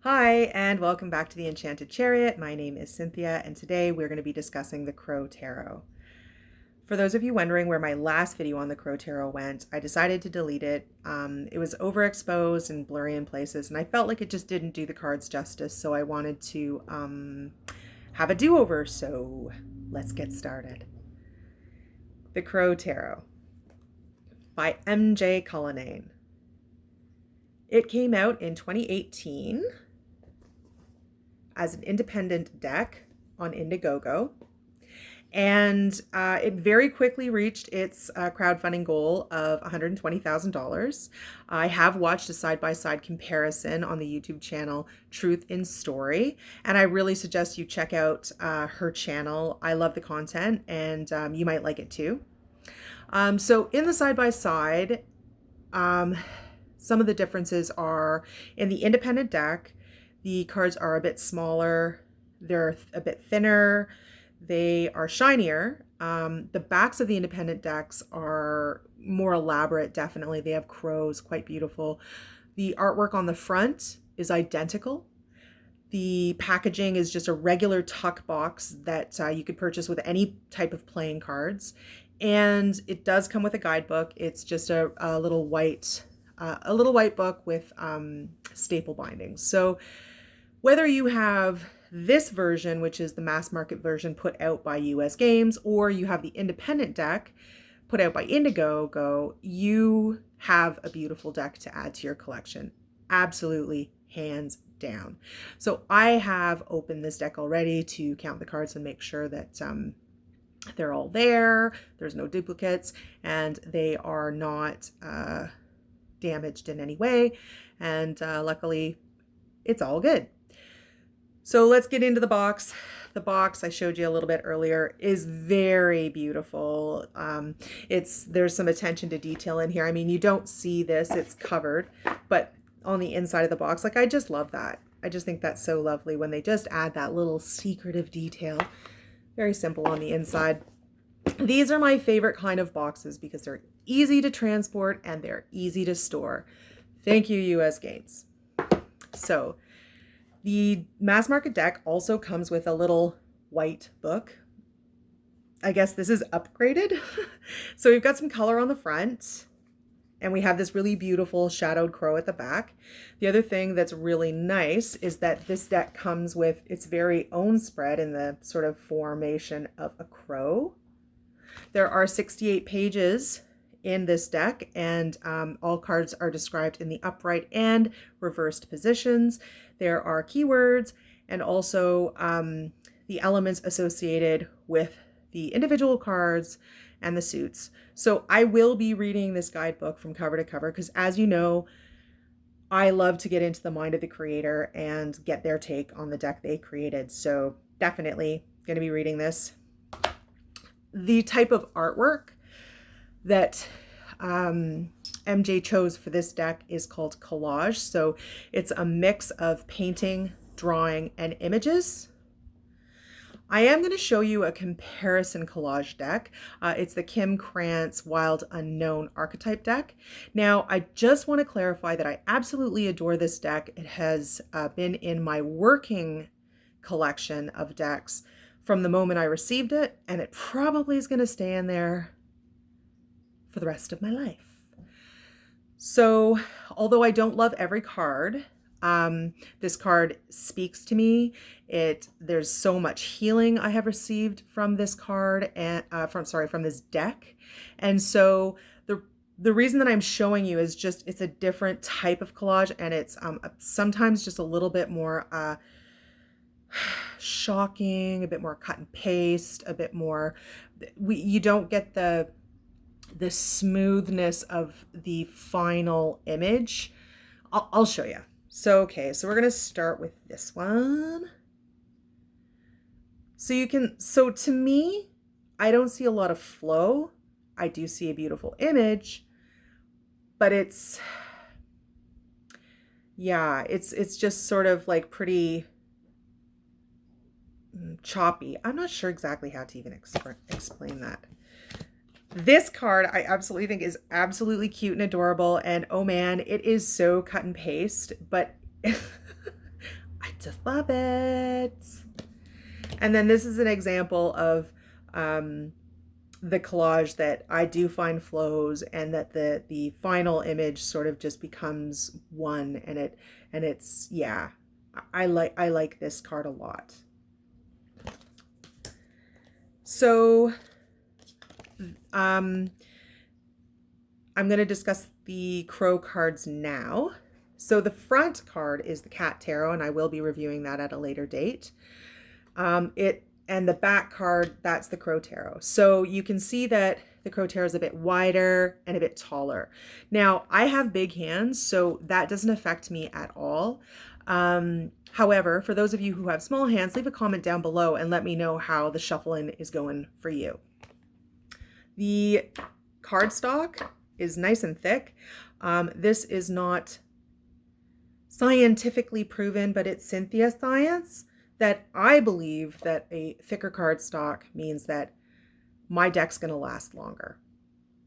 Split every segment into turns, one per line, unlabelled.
Hi, and welcome back to the Enchanted Chariot. My name is Cynthia, and today we're going to be discussing the Crow Tarot. For those of you wondering where my last video on the Crow Tarot went, I decided to delete it. It was overexposed and blurry in places, and I felt like it just didn't do the cards justice, so I wanted to have a do-over, so let's get started. The Crow Tarot by MJ Cullinane. It came out in 2018 as an independent deck on Indiegogo. And it very quickly reached its crowdfunding goal of $120,000. I have watched a side-by-side comparison on the YouTube channel Truth in Story, and I really suggest you check out her channel. I love the content, and you might like it too. So in the side-by-side, some of the differences are in the independent deck, the cards are a bit smaller, they're a bit thinner, they are shinier. The backs of the independent decks are more elaborate, definitely. They have crows, quite beautiful. The artwork on the front is identical. The packaging is just a regular tuck box that you could purchase with any type of playing cards. And it does come with a guidebook. It's just a little white book with staple bindings. So whether you have this version, which is the mass market version put out by US Games, or you have the independent deck put out by Indiegogo, you have a beautiful deck to add to your collection. Absolutely, hands down. So I have opened this deck already to count the cards and make sure that they're all there, there's no duplicates, and they are not damaged in any way. And luckily, it's all good. So let's get into the box. The box I showed you a little bit earlier is very beautiful. There's some attention to detail in here. I mean, you don't see this, it's covered, but on the inside of the box, like, I just love that. I just think that's so lovely when they just add that little secretive detail. Very simple on the inside. These are my favorite kind of boxes because they're easy to transport and they're easy to store. Thank you, US Games. So the mass market deck also comes with a little white book. I guess this is upgraded. So we've got some color on the front, and we have this really beautiful shadowed crow at the back. The other thing that's really nice is that this deck comes with its very own spread in the sort of formation of a crow. There are 68 pages in this deck, and all cards are described in the upright and reversed positions. There are keywords and also the elements associated with the individual cards and the suits. So I will be reading this guidebook from cover to cover because, as you know, I love to get into the mind of the creator and get their take on the deck they created. So definitely going to be reading this. The type of artwork that MJ chose for this deck is called collage. So it's a mix of painting, drawing, and images. I am going to show you a comparison collage deck. It's the Kim Krantz Wild Unknown Archetype deck. Now, I just want to clarify that I absolutely adore this deck. It has been in my working collection of decks from the moment I received it, and it probably is going to stay in there for the rest of my life. So, although I don't love every card, this card speaks to me. There's so much healing I have received from this card and from this deck. And so the reason that I'm showing you is just it's a different type of collage, and it's sometimes just a little bit more shocking, a bit more cut and paste, a bit more you don't get the smoothness of the final image. I'll show you. So, okay, so we're going to start with this one. So to me, I don't see a lot of flow. I do see a beautiful image, but it's just sort of like pretty choppy. I'm not sure exactly how to even explain that. This card I absolutely think is absolutely cute and adorable, and oh man, it is so cut and paste, but just love it. And then this is an example of the collage that I do find flows, and that the final image sort of just becomes one, and it's yeah, I like this card a lot. So I'm going to discuss the Crow cards now. So the front card is the Cat Tarot, and I will be reviewing that at a later date. And the back card, that's the Crow Tarot. So you can see that the Crow Tarot is a bit wider and a bit taller. Now, I have big hands, so that doesn't affect me at all. However, for those of you who have small hands, leave a comment down below and let me know how the shuffling is going for you. The cardstock is nice and thick. This is not scientifically proven, but it's Cynthia science, that I believe that a thicker cardstock means that my deck's going to last longer.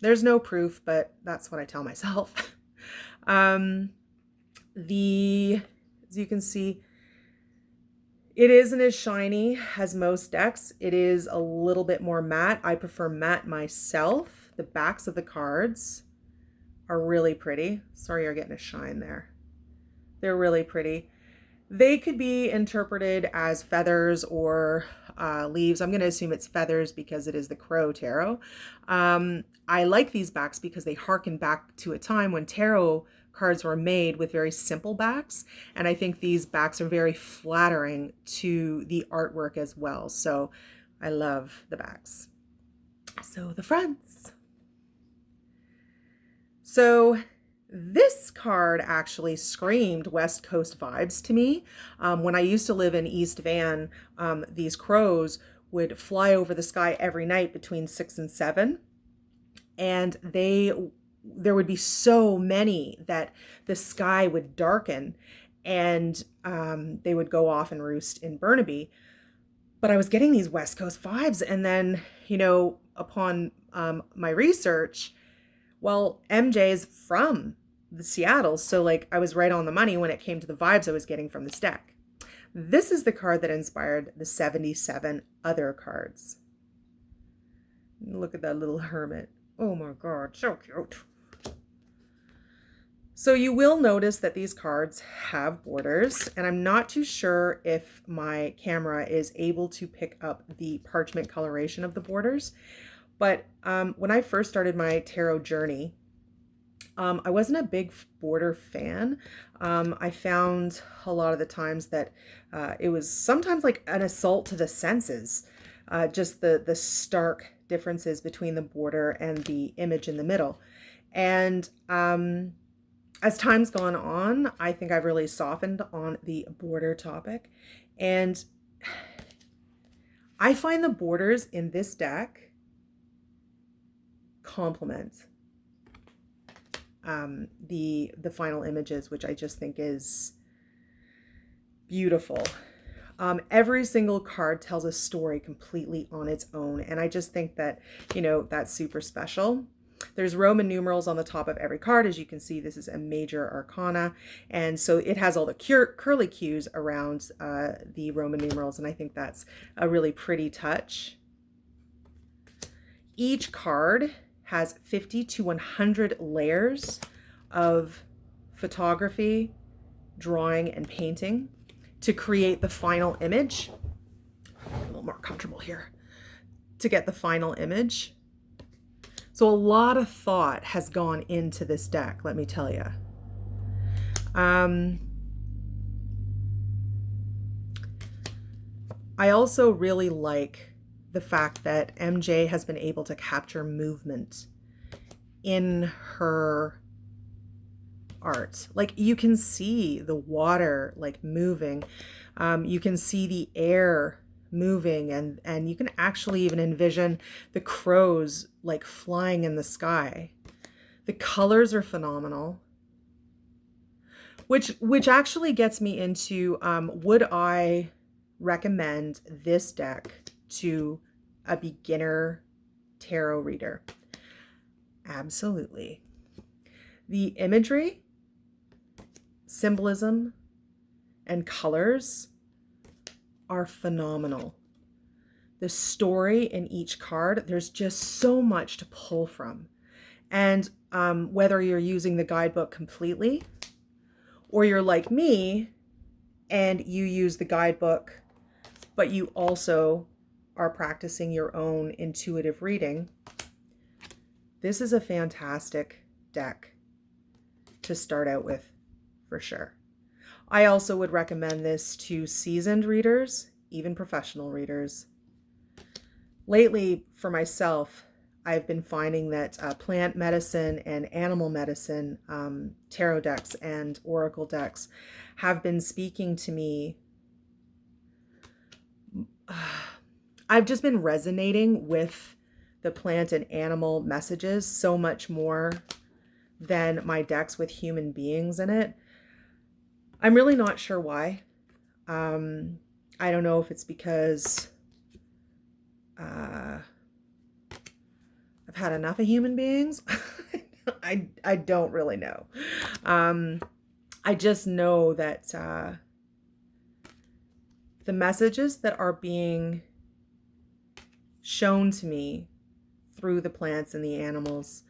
There's no proof, but that's what I tell myself. As you can see, it isn't as shiny as most decks. It is a little bit more matte. I prefer matte myself. The backs of the cards are really pretty. Sorry, you're getting a shine there. They're really pretty. They could be interpreted as feathers or leaves. I'm going to assume it's feathers because it is the Crow Tarot. I like these backs because they harken back to a time when tarot cards were made with very simple backs. And I think these backs are very flattering to the artwork as well. So I love the backs. So the fronts. So this card actually screamed West Coast vibes to me. When I used to live in East Van, these crows would fly over the sky every night between 6 and 7. And there would be so many that the sky would darken, and they would go off and roost in Burnaby. But I was getting these West Coast vibes. And then, upon my research, well, MJ is from the Seattle, so like I was right on the money when it came to the vibes I was getting from this deck. This is the card that inspired the 77 other cards. Look at that little hermit. Oh my God, so cute. So you will notice that these cards have borders, and I'm not too sure if my camera is able to pick up the parchment coloration of the borders. But when I first started my tarot journey, I wasn't a big border fan. I found a lot of the times that it was sometimes like an assault to the senses, just the stark differences between the border and the image in the middle. And as time's gone on, I think I've really softened on the border topic. And I find the borders in this deck complement the final images, which I just think is beautiful. Every single card tells a story completely on its own, and I just think that, that's super special. There's Roman numerals on the top of every card. As you can see, this is a major arcana, and so it has all the curly cues around the Roman numerals, and I think that's a really pretty touch. Each card has 50 to 100 layers of photography, drawing, and painting to create the final image. A little more comfortable here to get the final image. So a lot of thought has gone into this deck, let me tell you. I also really like the fact that MJ has been able to capture movement in her art. Like, you can see the water like moving. You can see the air moving, and you can actually even envision the crows like flying in the sky. The colors are phenomenal. Which actually gets me into, would I recommend this deck to a beginner tarot reader? Absolutely. The imagery, symbolism, and colors are phenomenal. The story in each card, there's just so much to pull from. And whether you're using the guidebook completely or you're like me and you use the guidebook, but you also are practicing your own intuitive reading, this is a fantastic deck to start out with for sure. I also would recommend this to seasoned readers, even professional readers. Lately, for myself, I've been finding that plant medicine and animal medicine tarot decks and oracle decks have been speaking to me. I've just been resonating with the plant and animal messages so much more than my decks with human beings in it. I'm really not sure why. I don't know if it's because I've had enough of human beings. I don't really know. I just know that the messages that are being shown to me through the plants and the animals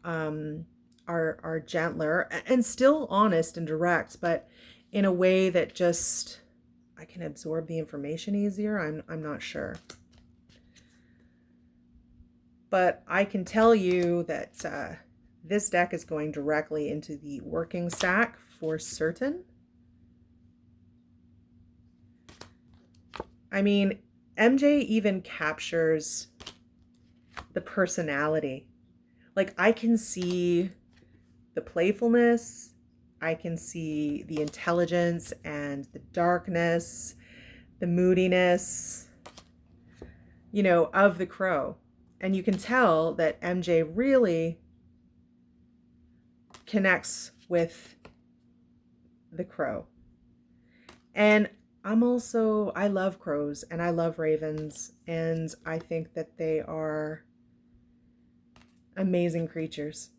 are gentler and still honest and direct, but in a way that just I can absorb the information easier. I'm not sure. But I can tell you that this deck is going directly into the working stack for certain. I mean, MJ even captures the personality. Like, I can see the playfulness, I can see the intelligence and the darkness, the moodiness, you know, of the crow. And you can tell that MJ really connects with the crow. And I love crows and I love ravens, and I think that they are amazing creatures.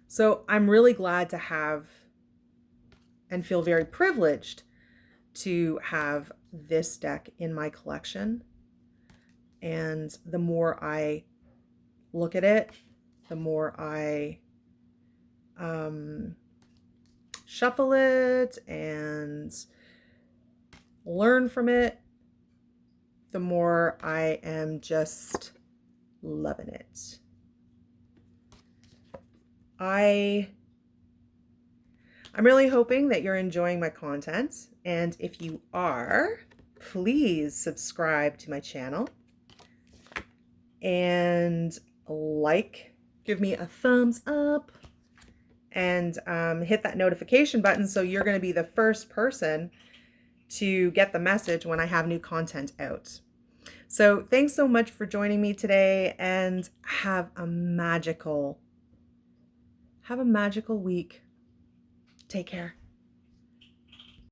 So I'm really glad to have and feel very privileged to have this deck in my collection. And the more I look at it, the more I shuffle it and learn from it, the more I am just loving it. I'm really hoping that you're enjoying my content, and if you are, please subscribe to my channel and give me a thumbs up, and hit that notification button so you're going to be the first person to get the message when I have new content out. So thanks so much for joining me today, and have a magical week. Take care.